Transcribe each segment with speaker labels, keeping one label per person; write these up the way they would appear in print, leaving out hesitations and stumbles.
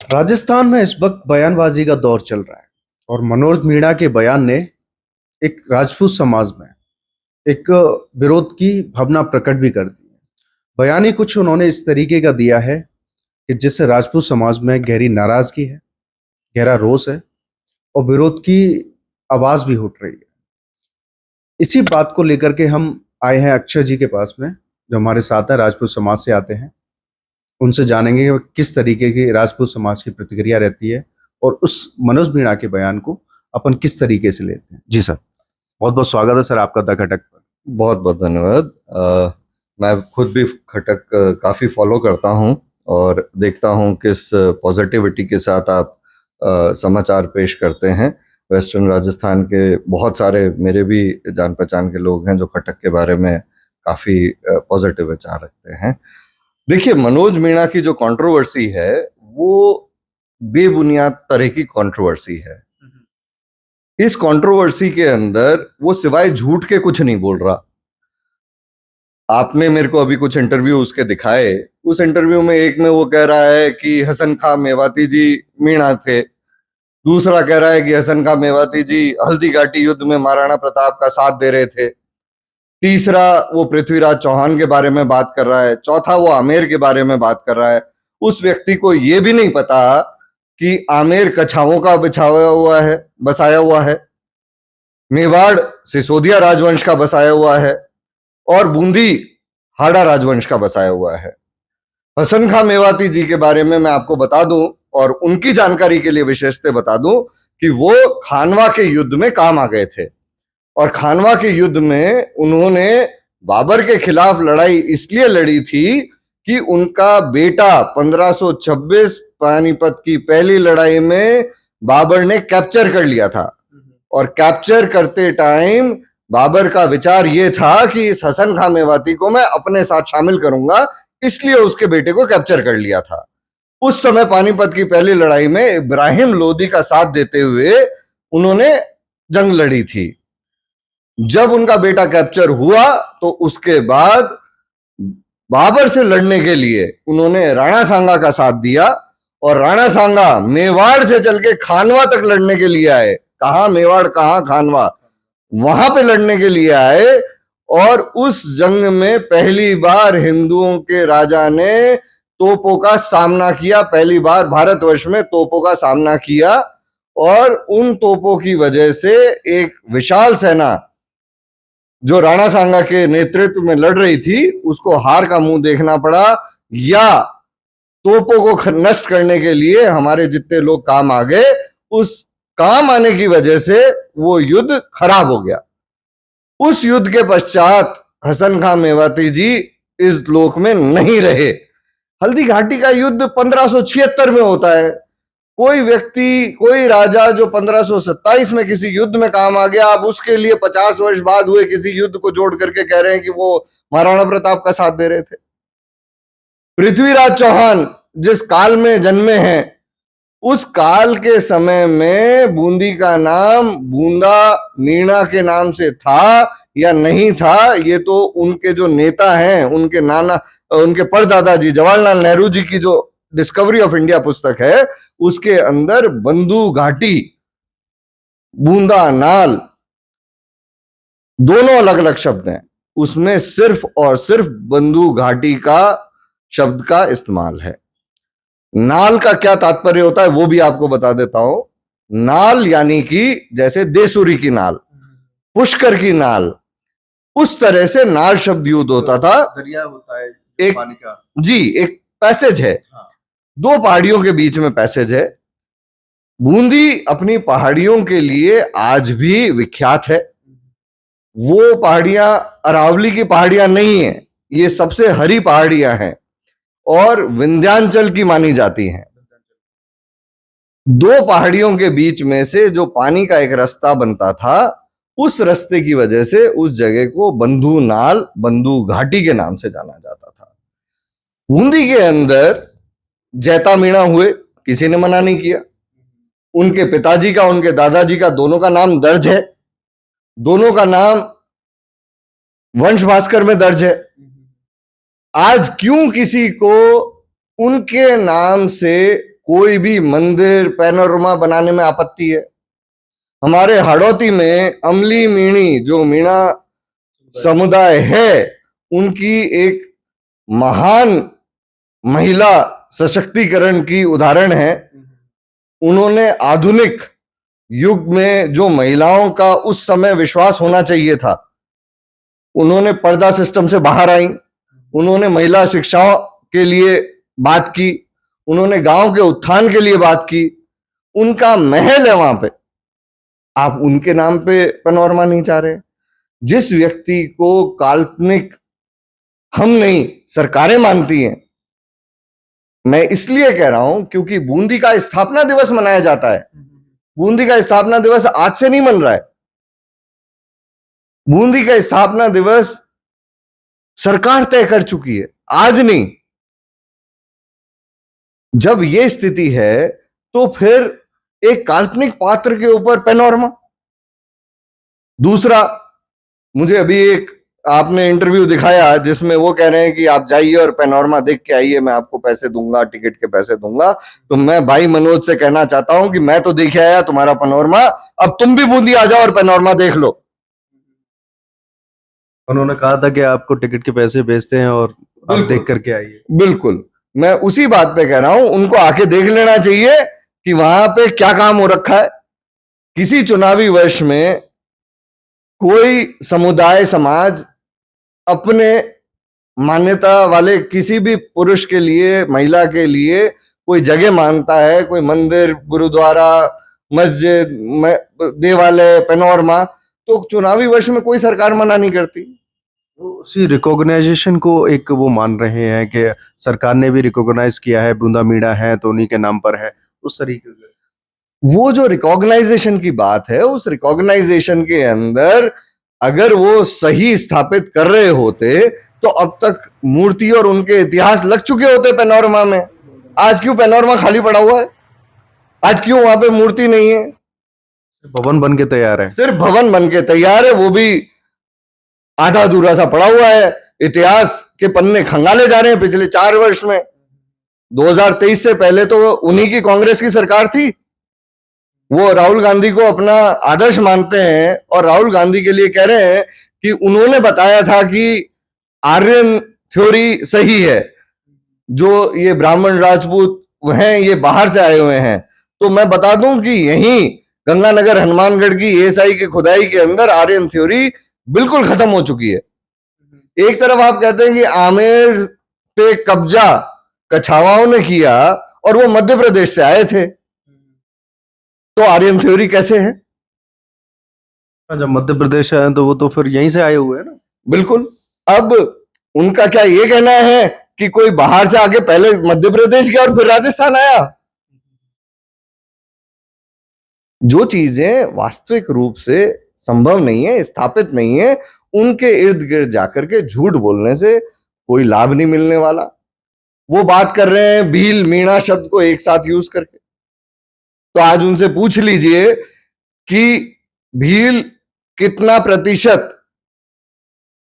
Speaker 1: राजस्थान में इस वक्त बयानबाजी का दौर चल रहा है और मनोज मीणा के बयान ने एक राजपूत समाज में एक विरोध की भावना प्रकट भी कर दी है। बयान ही कुछ उन्होंने इस तरीके का दिया है कि जिससे राजपूत समाज में गहरी नाराजगी है, गहरा रोष है और विरोध की आवाज भी उठ रही है। इसी बात को लेकर के हम आए हैं अक्षय जी के पास में, जो हमारे साथ है, राजपूत समाज से आते हैं। उनसे जानेंगे कि किस तरीके की राजपूत समाज की प्रतिक्रिया रहती है और उस मनोज मीणा के बयान को अपन किस तरीके से लेते हैं। जी सर, बहुत बहुत स्वागत है सर आपका द खटक पर।
Speaker 2: बहुत बहुत धन्यवाद। मैं खुद भी खटक काफ़ी फॉलो करता हूं और देखता हूं किस पॉजिटिविटी के साथ आप समाचार पेश करते हैं। वेस्टर्न राजस्थान के बहुत सारे मेरे भी जान पहचान के लोग हैं जो खटक के बारे में काफ़ी पॉजिटिव विचार रखते हैं। देखिए, मनोज मीणा की जो कंट्रोवर्सी है वो बेबुनियाद तरह की कंट्रोवर्सी है। इस कंट्रोवर्सी के अंदर वो सिवाय झूठ के कुछ नहीं बोल रहा। आपने मेरे को अभी कुछ इंटरव्यू उसके दिखाए। उस इंटरव्यू में एक में वो कह रहा है कि हसन खां मेवाती जी मीणा थे, दूसरा कह रहा है कि हसन खां मेवाती जी हल्दी घाटी युद्ध में महाराणा प्रताप का साथ दे रहे थे, तीसरा वो पृथ्वीराज चौहान के बारे में बात कर रहा है, चौथा वो आमेर के बारे में बात कर रहा है। उस व्यक्ति को ये भी नहीं पता कि आमेर कछावों का बसाया हुआ है, मेवाड़ सिसोदिया राजवंश का बसाया हुआ है और बूंदी हाड़ा राजवंश का बसाया हुआ है। हसन खां मेवाती जी के बारे में मैं आपको बता दूं और उनकी जानकारी के लिए विशेषतः बता दूं कि वो खानवा के युद्ध में काम आ गए थे और खानवा के युद्ध में उन्होंने बाबर के खिलाफ लड़ाई इसलिए लड़ी थी कि उनका बेटा 1526 पानीपत की पहली लड़ाई में बाबर ने कैप्चर कर लिया था और कैप्चर करते टाइम बाबर का विचार यह था कि इस हसन खां मेवाती को मैं अपने साथ शामिल करूंगा, इसलिए उसके बेटे को कैप्चर कर लिया था। उस समय पानीपत की पहली लड़ाई में इब्राहिम लोदी का साथ देते हुए उन्होंने जंग लड़ी थी। जब उनका बेटा कैप्चर हुआ तो उसके बाद बाबर से लड़ने के लिए उन्होंने राणा सांगा का साथ दिया और राणा सांगा मेवाड़ से चल के खानवा तक लड़ने के लिए आए। कहां मेवाड़, कहां खानवा, वहां पे लड़ने के लिए आए और उस जंग में पहली बार हिंदुओं के राजा ने तोपों का सामना किया। पहली बार भारतवर्ष में तोपों का सामना किया और उन तोपों की वजह से एक विशाल सेना जो राणा सांगा के नेतृत्व में लड़ रही थी उसको हार का मुंह देखना पड़ा, या तोपों को नष्ट करने के लिए हमारे जितने लोग काम आ गए, उस काम आने की वजह से वो युद्ध खराब हो गया। उस युद्ध के पश्चात हसन खां मेवाती जी इस लोक में नहीं रहे। हल्दी घाटी का युद्ध 1576 में होता है। कोई व्यक्ति, कोई राजा जो 1527 में किसी युद्ध में काम आ गया, आप उसके लिए 50 वर्ष बाद हुए किसी युद्ध को जोड़ करके कह रहे हैं कि वो महाराणा प्रताप का साथ दे रहे थे। पृथ्वीराज चौहान जिस काल में जन्मे हैं, उस काल के समय में बूंदी का नाम बूंदा मीणा के नाम से था या नहीं था, ये तो उनके जो नेता हैं, उनके नाना, उनके परदादा जी जवाहरलाल नेहरू जी की जो डिस्कवरी ऑफ इंडिया पुस्तक है उसके अंदर बंधु घाटी, बूंदा नाल दोनों अलग अलग शब्द हैं, उसमें सिर्फ और सिर्फ बंधु घाटी का शब्द का इस्तेमाल है। नाल का क्या तात्पर्य होता है वो भी आपको बता देता हूं। नाल यानी कि जैसे देसुरी की नाल, पुष्कर की नाल, उस तरह से नाल शब्द यूज होता था।
Speaker 1: दरिया होता है
Speaker 2: एक
Speaker 1: पानी का।
Speaker 2: जी, एक पैसेज है।
Speaker 1: हाँ।
Speaker 2: दो पहाड़ियों के बीच में पैसेज है। बूंदी अपनी पहाड़ियों के लिए आज भी विख्यात है। वो पहाड़ियां अरावली की पहाड़ियां नहीं है, ये सबसे हरी पहाड़ियां हैं और विंध्याचल की मानी जाती हैं। दो पहाड़ियों के बीच में से जो पानी का एक रास्ता बनता था, उस रास्ते की वजह से उस जगह को बंधु नाल, बंधु घाटी के नाम से जाना जाता था। बूंदी के अंदर जैता मीणा हुए, किसी ने मना नहीं किया। उनके पिताजी का, उनके दादाजी का, दोनों का नाम दर्ज है, दोनों का नाम वंश भास्कर में दर्ज है। आज क्यों किसी को उनके नाम से कोई भी मंदिर पैनोरमा बनाने में आपत्ति है। हमारे हाड़ौती में अमली मीणी जो मीणा समुदाय है, उनकी एक महान महिला सशक्तिकरण की उदाहरण है। उन्होंने आधुनिक युग में जो महिलाओं का उस समय विश्वास होना चाहिए था, उन्होंने पर्दा सिस्टम से बाहर आई, उन्होंने महिला शिक्षा के लिए बात की, उन्होंने गांव के उत्थान के लिए बात की। उनका महल है वहां पे, आप उनके नाम पे पैनोरमा नहीं चाह रहे। जिस व्यक्ति को काल्पनिक हम नहीं सरकारें मानती हैं, मैं इसलिए कह रहा हूं क्योंकि बूंदी का स्थापना दिवस मनाया जाता है। बूंदी का स्थापना दिवस आज से नहीं मन रहा है। बूंदी का स्थापना दिवस सरकार तय कर चुकी है, आज नहीं। जब यह स्थिति है तो फिर एक काल्पनिक पात्र के ऊपर पैनोरमा। दूसरा, मुझे अभी एक आपने इंटरव्यू दिखाया जिसमें वो कह रहे हैं कि आप जाइए और पैनोरमा देख के आइए, मैं आपको पैसे दूंगा, टिकट के पैसे दूंगा। तो मैं भाई मनोज से कहना चाहता हूं कि मैं तो देख आया तुम्हारा पैनोरमा, अब तुम भी बूंदी आ जाओ और पैनोरमा देख लो।
Speaker 1: उन्होंने कहा था कि आपको टिकट के पैसे भेजते हैं और आप देख करके आइए।
Speaker 2: बिल्कुल, मैं उसी बात पे कह रहा हूं, उनको आके देख लेना चाहिए कि वहां पे क्या काम हो रखा है। किसी चुनावी वर्ष में कोई समुदाय समाज अपने मान्यता वाले किसी भी पुरुष के लिए, महिला के लिए कोई जगह मानता है, कोई मंदिर, गुरुद्वारा, मस्जिद, देवालय, पैनोरमा, तो चुनावी वर्ष में कोई सरकार मना नहीं करती।
Speaker 1: वो उसी रिकॉग्नाइजेशन को एक वो मान रहे हैं कि सरकार ने भी रिकॉग्नाइज किया है, बूंदा मीणा है तो उन्हीं के नाम पर है, उस तरीके से।
Speaker 2: वो जो रिकॉग्नाइजेशन की बात है, उस रिकॉग्नाइजेशन के अंदर अगर वो सही स्थापित कर रहे होते तो अब तक मूर्ति और उनके इतिहास लग चुके होते पैनोरमा में। आज क्यों पैनोरमा खाली पड़ा हुआ है? आज क्यों वहां पे मूर्ति नहीं है?
Speaker 1: भवन बन के तैयार है,
Speaker 2: सिर्फ भवन बन के तैयार है, वो भी आधा अधूरा सा पड़ा हुआ है। इतिहास के पन्ने खंगाले जा रहे हैं पिछले 4 वर्ष में। 2023 से पहले तो उन्हीं की कांग्रेस की सरकार थी। वो राहुल गांधी को अपना आदर्श मानते हैं और राहुल गांधी के लिए कह रहे हैं कि उन्होंने बताया था कि आर्यन थ्योरी सही है, जो ये ब्राह्मण राजपूत हैं ये बाहर से आए हुए हैं। तो मैं बता दूं कि यहीं गंगानगर हनुमानगढ़ की एएसआई की खुदाई के अंदर आर्यन थ्योरी बिल्कुल खत्म हो चुकी है। एक तरफ आप कहते हैं कि आमेर पे कब्जा कछावाओं ने किया और वो मध्य प्रदेश से आए थे, तो आर्यन थ्योरी कैसे है?
Speaker 1: जब मध्य प्रदेश है तो वो तो फिर यहीं से आए हुए हैं ना।
Speaker 2: बिल्कुल। अब उनका क्या ये कहना है कि कोई बाहर से आके पहले मध्य प्रदेश गया और फिर राजस्थान आया? जो चीजें वास्तविक रूप से संभव नहीं है, स्थापित नहीं है, उनके इर्द गिर्द जाकर के झूठ बोलने से कोई लाभ नहीं मिलने वाला। वो बात कर रहे हैं भील मीणा शब्द को एक साथ यूज करके, तो आज उनसे पूछ लीजिए कि भील कितना प्रतिशत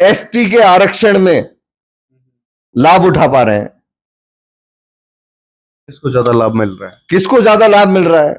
Speaker 2: एसटी के आरक्षण में लाभ उठा पा रहे हैं?
Speaker 1: किसको ज्यादा लाभ मिल रहा है?
Speaker 2: किसको ज्यादा लाभ मिल रहा है?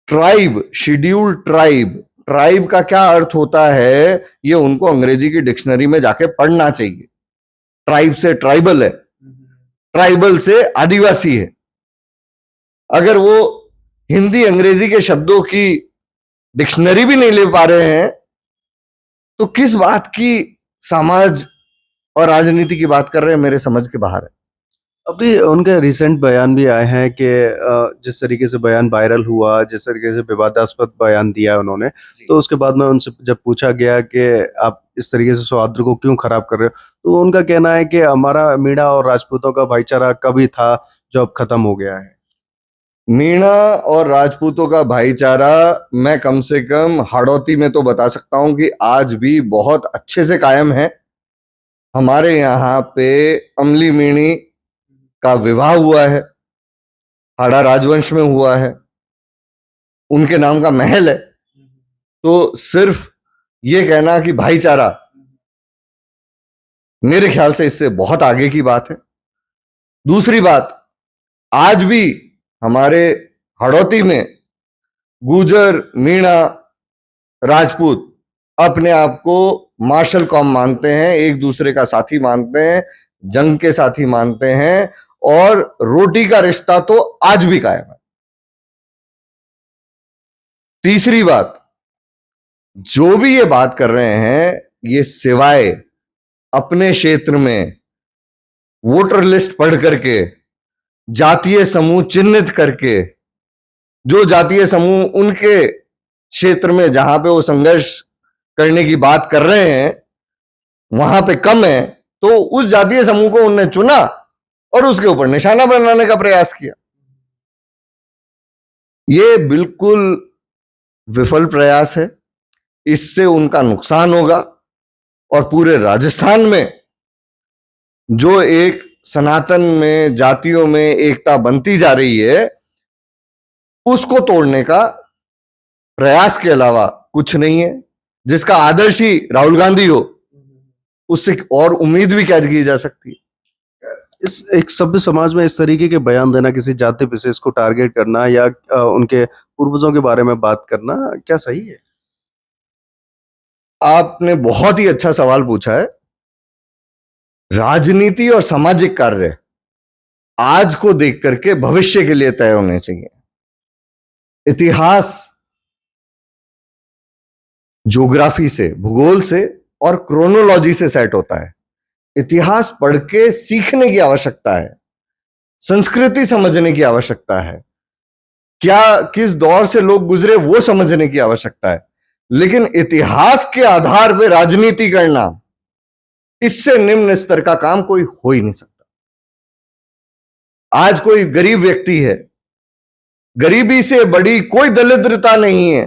Speaker 2: ट्राइब, शेड्यूल्ड ट्राइब, ट्राइब का क्या अर्थ होता है ये उनको अंग्रेजी की डिक्शनरी में जाके पढ़ना चाहिए। ट्राइब से ट्राइबल है, ट्राइबल से आदिवासी है। अगर वो हिंदी अंग्रेजी के शब्दों की डिक्शनरी भी नहीं ले पा रहे हैं तो किस बात की समाज और राजनीति की बात कर रहे हैं, मेरे समझ के बाहर है।
Speaker 1: अभी उनके रिसेंट बयान भी आए हैं कि जिस तरीके से बयान वायरल हुआ, जिस तरीके से विवादास्पद बयान दिया उन्होंने, तो उसके बाद में उनसे जब पूछा गया कि आप इस तरीके से सौहार्द को क्यों खराब कर रहे हो, तो उनका कहना है कि हमारा मीणा और राजपूतों का भाईचारा कभी था जो अब खत्म हो गया है।
Speaker 2: मीणा और राजपूतों का भाईचारा मैं कम से कम हाड़ौती में तो बता सकता हूं कि आज भी बहुत अच्छे से कायम है। हमारे यहाँ पे अमली मीणी का विवाह हुआ है, हाड़ा राजवंश में हुआ है, उनके नाम का महल है। तो सिर्फ ये कहना कि भाईचारा, मेरे ख्याल से इससे बहुत आगे की बात है। दूसरी बात, आज भी हमारे हड़ौती में गुजर, मीणा, राजपूत अपने आप को मार्शल कॉम मानते हैं, एक दूसरे का साथी मानते हैं, जंग के साथी मानते हैं, और रोटी का रिश्ता तो आज भी कायम है। तीसरी बात, जो भी ये बात कर रहे हैं, ये सिवाय अपने क्षेत्र में वोटर लिस्ट पढ़ करके, जातीय समूह चिन्हित करके, जो जातीय समूह उनके क्षेत्र में जहां पे वो संघर्ष करने की बात कर रहे हैं वहां पे कम है, तो उस जातीय समूह को उन्होंने चुना और उसके ऊपर निशाना बनाने का प्रयास किया। ये बिल्कुल विफल प्रयास है, इससे उनका नुकसान होगा और पूरे राजस्थान में जो एक सनातन में जातियों में एकता बनती जा रही है उसको तोड़ने का प्रयास के अलावा कुछ नहीं है। जिसका आदर्श ही राहुल गांधी हो, उससे और उम्मीद भी क्या की जा सकती है।
Speaker 1: इस एक सभ्य समाज में इस तरीके के बयान देना, किसी जाति विशेष को टारगेट करना या उनके पूर्वजों के बारे में बात करना, क्या सही है?
Speaker 2: आपने बहुत ही अच्छा सवाल पूछा है। राजनीति और सामाजिक कार्य आज को देख करके भविष्य के लिए तय होने चाहिए। इतिहास ज्योग्राफी से, भूगोल से और क्रोनोलॉजी से सेट होता है। इतिहास पढ़ के सीखने की आवश्यकता है, संस्कृति समझने की आवश्यकता है, क्या किस दौर से लोग गुजरे वो समझने की आवश्यकता है। लेकिन इतिहास के आधार पर राजनीति करना, इससे निम्न स्तर का काम कोई हो ही नहीं सकता। आज कोई गरीब व्यक्ति है, गरीबी से बड़ी कोई दरिद्रता नहीं है।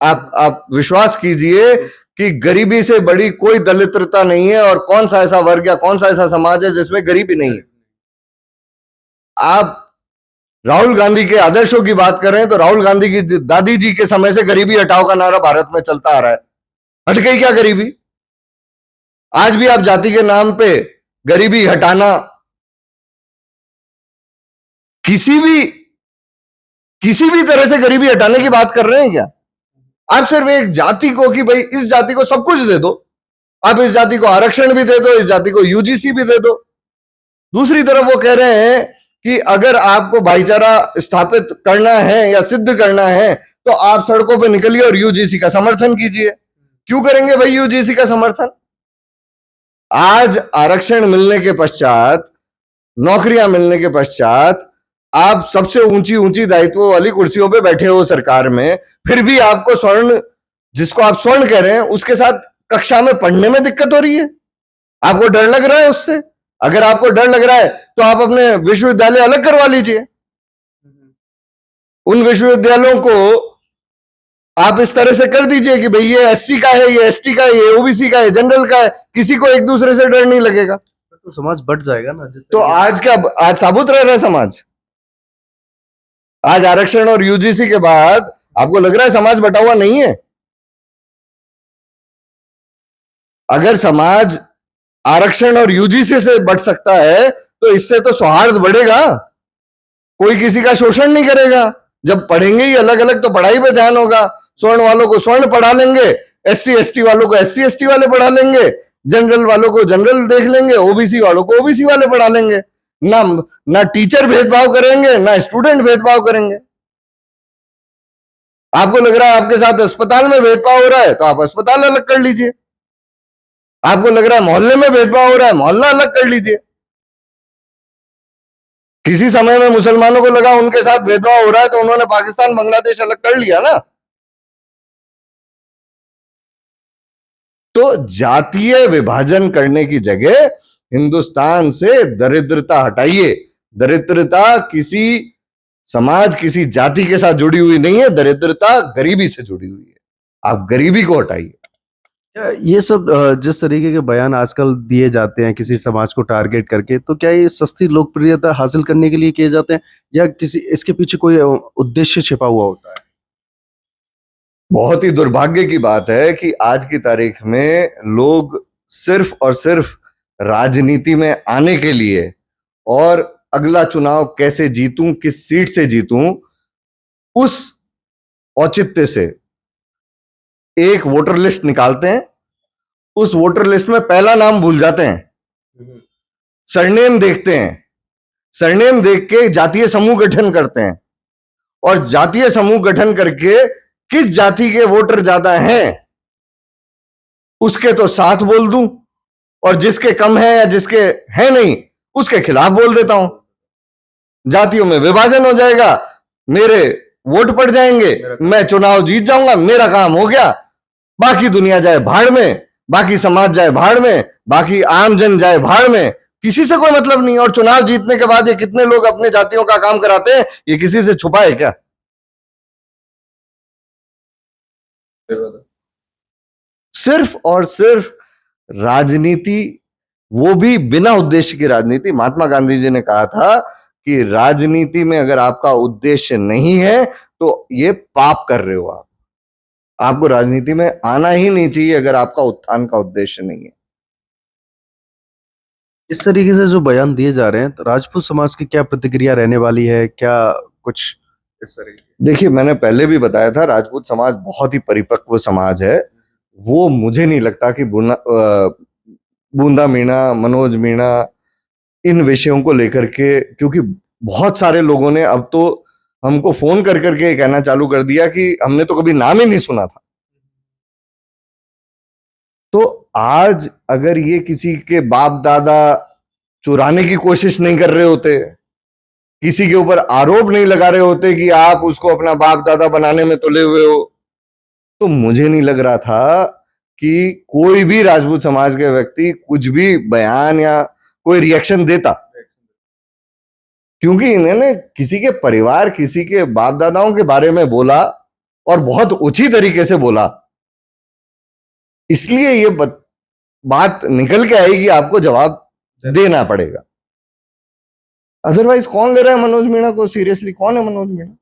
Speaker 2: आप विश्वास कीजिए कि गरीबी से बड़ी कोई दरिद्रता नहीं है। और कौन सा ऐसा वर्ग या कौन सा ऐसा समाज है जिसमें गरीबी नहीं है। आप राहुल गांधी के आदर्शों की बात कर रहे हैं तो राहुल गांधी की दादी जी के समय से गरीबी हटाओ का नारा भारत में चलता आ रहा है। हट गई क्या गरीबी? आज भी आप जाति के नाम पे गरीबी हटाना, किसी भी तरह से गरीबी हटाने की बात कर रहे हैं क्या? आप सिर्फ एक जाति को कि भाई इस जाति को सब कुछ दे दो, आप इस जाति को आरक्षण भी दे दो, इस जाति को यूजीसी भी दे दो। दूसरी तरफ वो कह रहे हैं कि अगर आपको भाईचारा स्थापित करना है या सिद्ध करना है तो आप सड़कों पे निकलिए और यूजीसी का समर्थन कीजिए। क्यों करेंगे भाई यूजीसी का समर्थन? आज आरक्षण मिलने के पश्चात, नौकरियां मिलने के पश्चात आप सबसे ऊंची ऊंची दायित्वों वाली कुर्सियों पे बैठे हो सरकार में, फिर भी आपको स्वर्ण, जिसको आप स्वर्ण कह रहे हैं, उसके साथ कक्षा में पढ़ने में दिक्कत हो रही है। आपको डर लग रहा है उससे? अगर आपको डर लग रहा है तो आप अपने विश्वविद्यालय अलग करवा लीजिए। उन विश्वविद्यालयों को आप इस तरह से कर दीजिए कि भाई ये एससी का है, ये एसटी का है, ये ओबीसी का है, जनरल का है, किसी को एक दूसरे से डर नहीं लगेगा।
Speaker 1: तो समाज बढ़ जाएगा ना।
Speaker 2: तो आज क्या, आज साबुत रह रहा है समाज? आज आरक्षण और यूजीसी के बाद आपको लग रहा है समाज बटा हुआ नहीं है? अगर समाज आरक्षण और यूजीसी से बढ़ सकता है तो इससे तो सौहार्द बढ़ेगा, कोई किसी का शोषण नहीं करेगा। जब पढ़ेंगे ही अलग अलग तो पढ़ाई पे ध्यान होगा। स्वर्ण वालों को स्वर्ण पढ़ा लेंगे, एससी एसटी वालों को एससी एसटी वाले पढ़ा लेंगे, जनरल वालों को जनरल देख लेंगे, ओबीसी वालों को ओबीसी वाले पढ़ा लेंगे। ना टीचर भेदभाव करेंगे, ना स्टूडेंट भेदभाव करेंगे। आपको लग रहा है आपके साथ अस्पताल में भेदभाव हो रहा है तो आप अस्पताल अलग कर लीजिए। आपको लग रहा है मोहल्ले में भेदभाव हो रहा है, मोहल्ला अलग कर लीजिए। किसी समय में मुसलमानों को लगा उनके साथ भेदभाव हो रहा है तो उन्होंने पाकिस्तान बांग्लादेश अलग कर लिया ना। तो जातीय विभाजन करने की जगह हिंदुस्तान से दरिद्रता हटाइए। दरिद्रता किसी समाज, किसी जाति के साथ जुड़ी हुई नहीं है, दरिद्रता गरीबी से जुड़ी हुई है। आप गरीबी को हटाइए।
Speaker 1: ये सब जिस तरीके के बयान आजकल दिए जाते हैं किसी समाज को टारगेट करके, तो क्या ये सस्ती लोकप्रियता हासिल करने के लिए किए जाते हैं या किसी इसके पीछे कोई उद्देश्य छिपा हुआ होता है?
Speaker 2: बहुत ही दुर्भाग्य की बात है कि आज की तारीख में लोग सिर्फ और सिर्फ राजनीति में आने के लिए और अगला चुनाव कैसे जीतूं, किस सीट से जीतूं, उस औचित्य से एक वोटर लिस्ट निकालते हैं। उस वोटर लिस्ट में पहला नाम भूल जाते हैं, सरनेम देखते हैं, सरनेम देख के जातीय समूह गठन करते हैं, और जातीय समूह गठन करके किस जाति के वोटर ज्यादा हैं उसके तो साथ बोल दूं, और जिसके कम है या जिसके है नहीं उसके खिलाफ बोल देता हूं। जातियों में विभाजन हो जाएगा, मेरे वोट पड़ जाएंगे, मैं चुनाव जीत जाऊंगा, मेरा काम हो गया। बाकी दुनिया जाए भाड़ में, बाकी समाज जाए भाड़ में, बाकी आम जन जाए भाड़ में, किसी से कोई मतलब नहीं। और चुनाव जीतने के बाद ये कितने लोग अपने जातियों का काम कराते हैं, ये किसी से छुपा है क्या? सिर्फ और सिर्फ राजनीति, वो भी बिना उद्देश्य की राजनीति। महात्मा गांधी जी ने कहा था कि राजनीति में अगर आपका उद्देश्य नहीं है तो ये पाप कर रहे हो आप। आपको राजनीति में आना ही नहीं चाहिए अगर आपका उत्थान का उद्देश्य नहीं है।
Speaker 1: इस तरीके से जो बयान दिए जा रहे हैं, तो राजपूत समाज की क्या प्रतिक्रिया रहने वाली है? क्या कुछ इस तरीके?
Speaker 2: देखिए, मैंने पहले भी बताया था, राजपूत समाज बहुत ही परिपक्व समाज है। वो मुझे नहीं लगता कि बूंदा मीणा, मनोज मीणा इन विषयों को लेकर के, क्योंकि बहुत सारे लोगों ने अब तो हमको फोन कर करके कहना चालू कर दिया कि हमने तो कभी नाम ही नहीं सुना था। तो आज अगर ये किसी के बाप दादा चुराने की कोशिश नहीं कर रहे होते, किसी के ऊपर आरोप नहीं लगा रहे होते कि आप उसको अपना बाप दादा बनाने में तुले हुए हो, तो मुझे नहीं लग रहा था कि कोई भी राजपूत समाज के व्यक्ति कुछ भी बयान या कोई रिएक्शन देता। क्योंकि इन्होंने किसी के परिवार, किसी के बाप दादाओं के बारे में बोला, और बहुत उचित तरीके से बोला, इसलिए ये बात निकल के आएगी, आपको जवाब देना पड़ेगा। अदरवाइज कौन ले रहा है मनोज मीणा को सीरियसली? कौन है मनोज मीणा?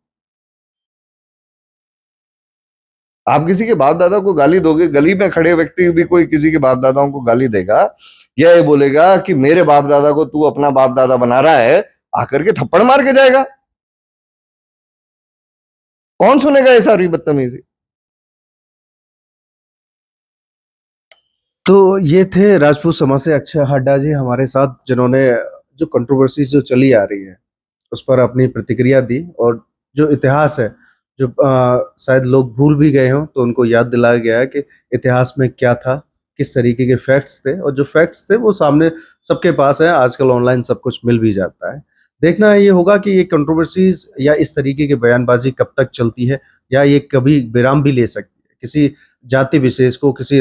Speaker 2: आप किसी के बाप दादा को गाली दोगे, गली में खड़े व्यक्ति भी कोई किसी के बाप दादाओं को गाली देगा या ये बोलेगा कि मेरे बाप दादा को तू अपना बाप दादा बना रहा है, आकर के थप्पड़ मार के जाएगा। कौन सुनेगा ये सारी बदतमीजी?
Speaker 1: तो ये थे राजपूत समाज से अक्षय हाड्डा जी हमारे साथ, जिन्होंने जो कंट्रोवर्सी जो चली आ रही है उस पर अपनी प्रतिक्रिया दी, और जो इतिहास है, जो शायद लोग भूल भी गए हों, तो उनको याद दिलाया गया है कि इतिहास में क्या था, किस तरीके के फैक्ट्स थे, और जो फैक्ट्स थे वो सामने सबके पास है। आजकल ऑनलाइन सब कुछ मिल भी जाता है। देखना ये होगा कि ये कंट्रोवर्सीज या इस तरीके की बयानबाजी कब तक चलती है, या ये कभी विराम भी ले सकती है। किसी जाति विशेष को, किसी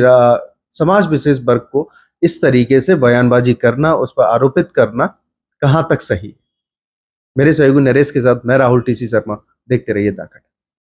Speaker 1: समाज विशेष वर्ग को इस तरीके से बयानबाजी करना, उस पर आरोपित करना कहाँ तक सही है। मेरे सहयोगी नरेश के साथ मैं राहुल टीसी शर्मा। देखते रहिए द कट।